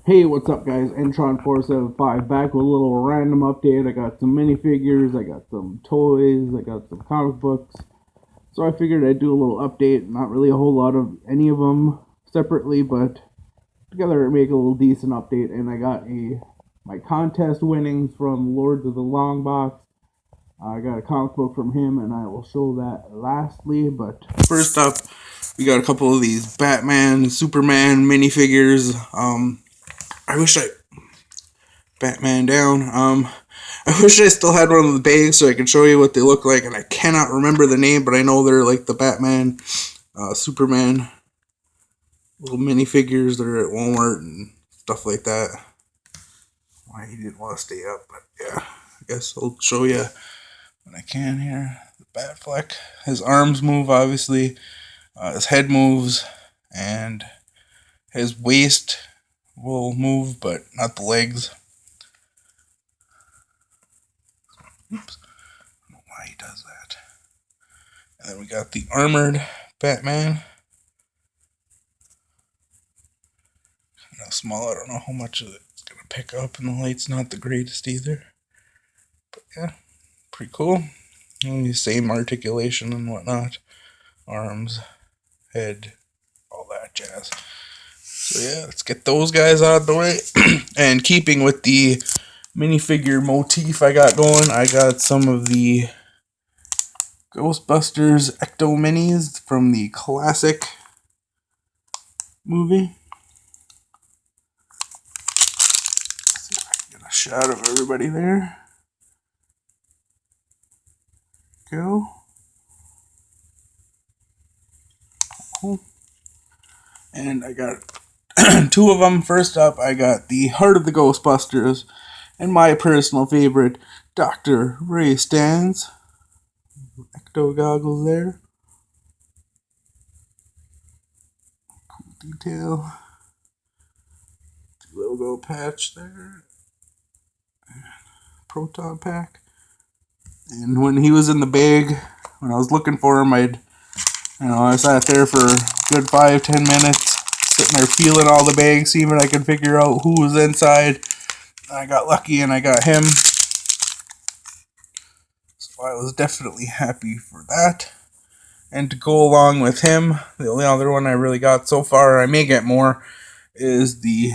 Hey, what's up, guys? Entron475 back with a little random update. I got some minifigures, I got some toys, I got some comic books. So I figured I'd do a little update. Not really a whole lot of any of them separately, but together it make a little decent update. And I got my contest winnings from Lords of the Longbox. I got a comic book from him, and I will show that lastly. But first up, we got a couple of these Batman, Superman minifigures. I wish I Batman down. I wish I still had one of the bags so I could show you what they look like, and I cannot remember the name, but I know they're like the Batman, Superman little minifigures that are at Walmart and stuff like that. Why he didn't want to stay up, but yeah, I guess I'll show you when I can here. The Batfleck. His arms move, obviously. His head moves, and his waist will move, but not the legs. Oops. I don't know why he does that. And then we got the armored Batman. Kind of small. I don't know how much of it's going to pick up, and the light's not the greatest either. But yeah, pretty cool. And the same articulation and whatnot. Arms, head, all that jazz. So yeah, let's get those guys out of the way. And keeping with the minifigure motif I got going, I got some of the Ghostbusters Ecto Minis from the classic movie. Let's see if I can get a shot of everybody there. Go. Cool. And I got two of them. First up, I got the Heart of the Ghostbusters and my personal favorite, Dr. Ray Stans. Ecto goggles there. Cool detail. Logo patch there. Proton pack. And when he was in the bag, when I was looking for him, I sat there for a good 5-10 minutes, sitting there feeling all the bags, seeing if I could figure out who was inside. I got lucky and I got him. So I was definitely happy for that. And to go along with him, the only other one I really got so far, I may get more, is the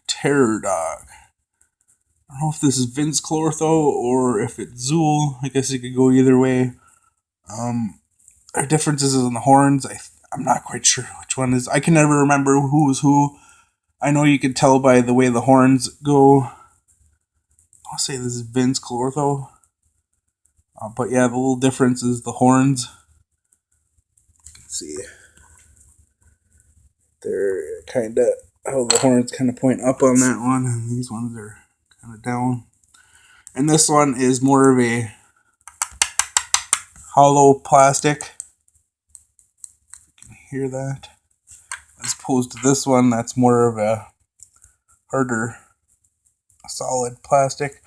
Terror Dog. I don't know if this is Vince Clortho or if it's Zool. I guess it could go either way. There are differences in the horns. I'm not quite sure which one is. I can never remember who is who. I know you can tell by the way the horns go. I'll say this is Vince Clortho. But yeah, the little difference is the horns. You can see they're kind of how the horns kind of point up on that one, and these ones are kind of down. And this one is more of a hollow plastic. You can hear that. As opposed to this one, that's more of a harder, solid plastic.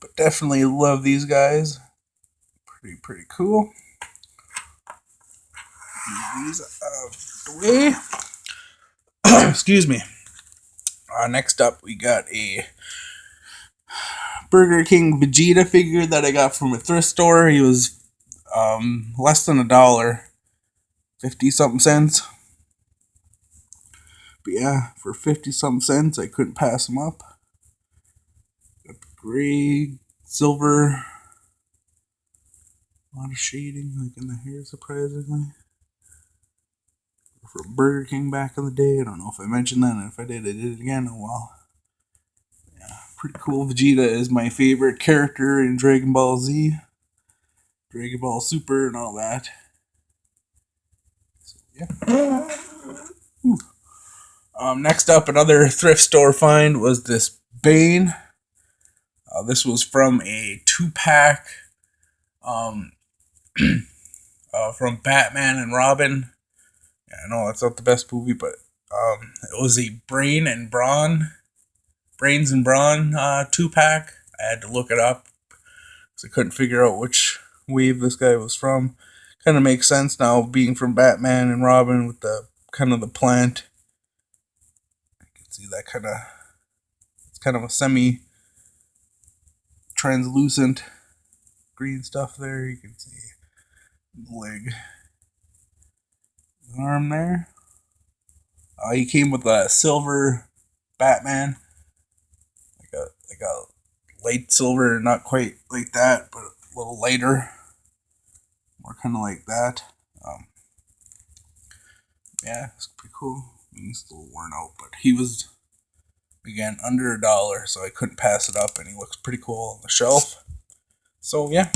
But definitely love these guys. Pretty cool. These out of the way. Excuse me. Next up, we got a Burger King Vegeta figure that I got from a thrift store. He was less than $1, 50 something cents. But yeah, for 50 something cents, I couldn't pass him up. Got the gray, silver, a lot of shading, like in the hair, surprisingly. From Burger King back in the day. I don't know if I mentioned that, and if I did it again. Oh well. Yeah, pretty cool. Vegeta is my favorite character in Dragon Ball Z, Dragon Ball Super, and all that. So, yeah. Next up, another thrift store find was this Bane. This was from a 2-pack from Batman and Robin. Yeah, I know that's not the best movie, but it was a Brains and Brawn 2-pack. I had to look it up because I couldn't figure out which wave this guy was from. Kind of makes sense now, being from Batman and Robin with the kind of the plant. You can see that kind of It's kind of a semi-translucent green stuff there. You can see the leg, the arm there. He came with a silver Batman, like a light silver, not quite like that, but a little lighter, more kind of like that. Yeah, it's pretty cool. He's a little worn out, but he was, again, under $1, so I couldn't pass it up, and he looks pretty cool on the shelf. So yeah.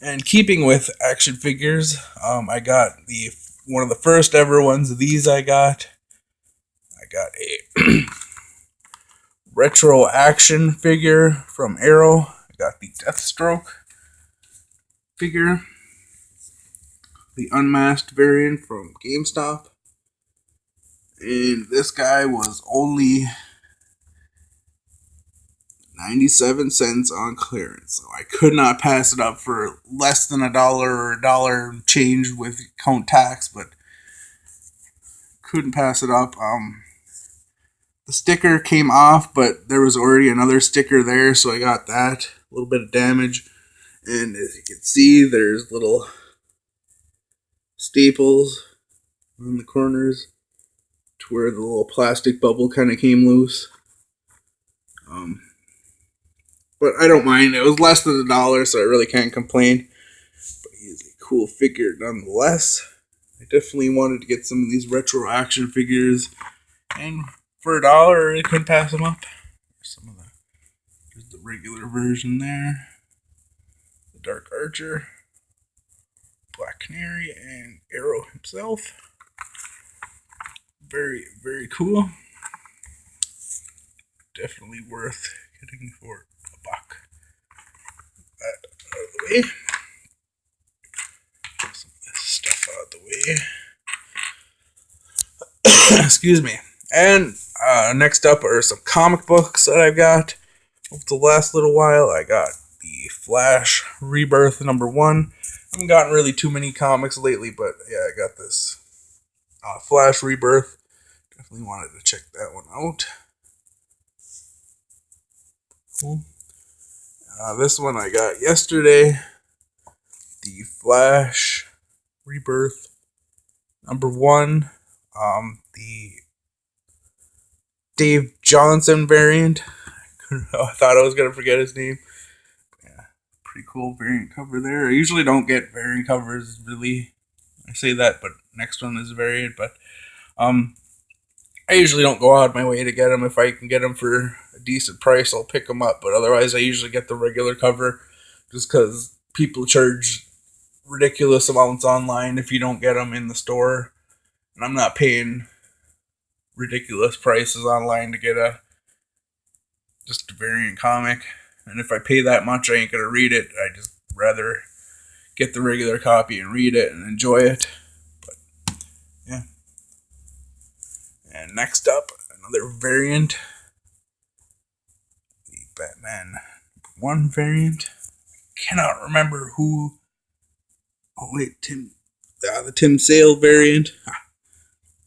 And keeping with action figures, I got one of the first ever ones of these I got a retro action figure from Arrow. I got the Deathstroke figure, the unmasked variant from GameStop, and this guy was only 97 cents on clearance, so I could not pass it up for less than $1 or $1 change with count tax, but couldn't pass it up. The sticker came off, but there was already another sticker there, so I got that. A little bit of damage, and as you can see, there's little staples on the corners to where the little plastic bubble kind of came loose. But I don't mind. It was less than $1, so I really can't complain. But he is a cool figure nonetheless. I definitely wanted to get some of these retro action figures, and for $1, I couldn't pass them up. There's the regular version there. The Dark Archer, Black Canary, and Arrow himself. Very, very cool. Definitely worth getting for $1. That out of the way. Some of this stuff out of the way. Excuse me. And next up are some comic books that I've got. Over the last little while, I got the Flash Rebirth #1. I haven't gotten really too many comics lately, but yeah, I got this Flash Rebirth. Definitely wanted to check that one out. Cool. This one I got yesterday. The Flash Rebirth #1. The Dave Johnson variant. I thought I was going to forget his name. Yeah, pretty cool variant cover there. I usually don't get variant covers, really. I say that, but next one is a variant. But I usually don't go out of my way to get them. If I can get them for a decent price, I'll pick them up. But otherwise, I usually get the regular cover just because people charge ridiculous amounts online if you don't get them in the store. And I'm not paying ridiculous prices online to get just a variant comic. And if I pay that much, I ain't going to read it. I just rather get the regular copy and read it and enjoy it. But, yeah. And next up, another variant. The Batman #1 variant. Cannot remember who. Oh, wait, the Tim Sale variant. I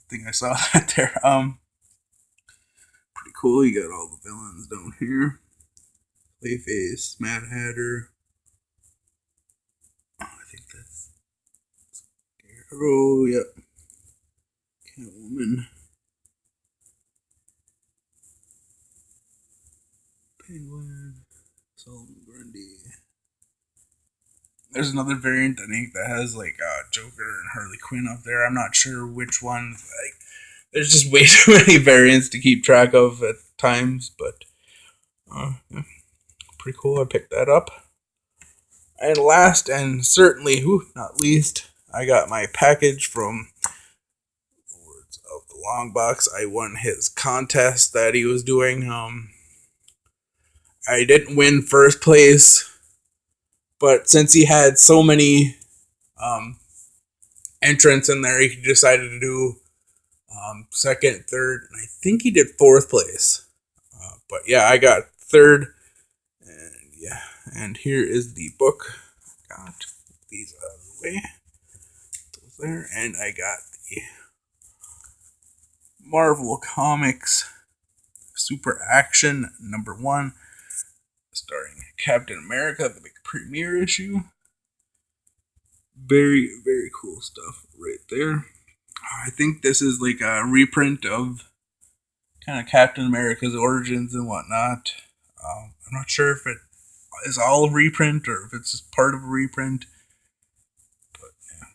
think I saw that there. Pretty cool. You got all the villains down here. Clayface, Mad Hatter. Oh, I think that's Arrow. Yep. Catwoman. Penguin. Solomon Grundy. There's another variant, I think, that has like Joker and Harley Quinn up there. I'm not sure which one. Like, there's just way too many variants to keep track of at times, but yeah, pretty cool. I picked that up. And last and certainly not least, I got my package from Words of the Longbox. I won his contest that he was doing. I didn't win first place, but since he had so many entrants in there, he decided to do second, third, and I think he did fourth place. But yeah, I got third, and yeah, and here is the book. Got these out of the way. Those there, and I got the Marvel Comics Super Action #1, starring Captain America, the big premiere issue. Very, very cool stuff right there. I think this is like a reprint of kind of Captain America's origins and whatnot. I'm not sure if it is all a reprint or if it's just part of a reprint. But yeah,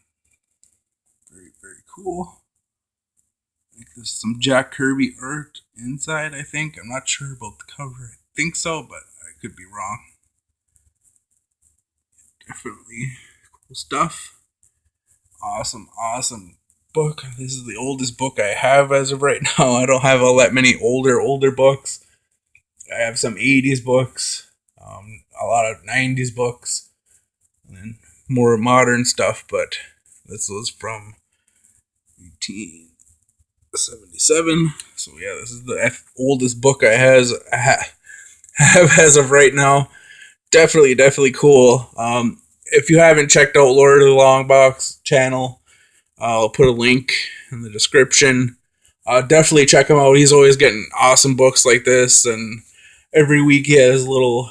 very, very cool. Like there's some Jack Kirby art inside, I think. I'm not sure about the cover. I think so, but I could be wrong. Definitely cool stuff. Awesome, awesome book. This is the oldest book I have as of right now. I don't have all that many older books. I have some 80s books, a lot of 90s books, and then more modern stuff, but this was from 1877. So yeah, this is the oldest book I have as of right now. Definitely cool. If you haven't checked out Lord of the Longbox channel, I'll put a link in the description. Definitely check him out. He's always getting awesome books like this, and every week he has little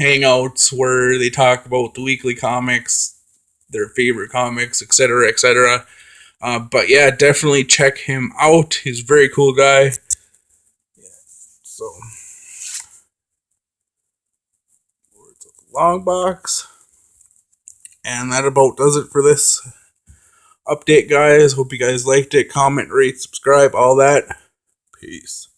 hangouts where they talk about the weekly comics, their favorite comics, etc., etc. But yeah, definitely check him out. He's a very cool guy. Yeah. So, Lords of the Longbox. And that about does it for this update, guys. Hope you guys liked it. Comment, rate, subscribe, all that. Peace.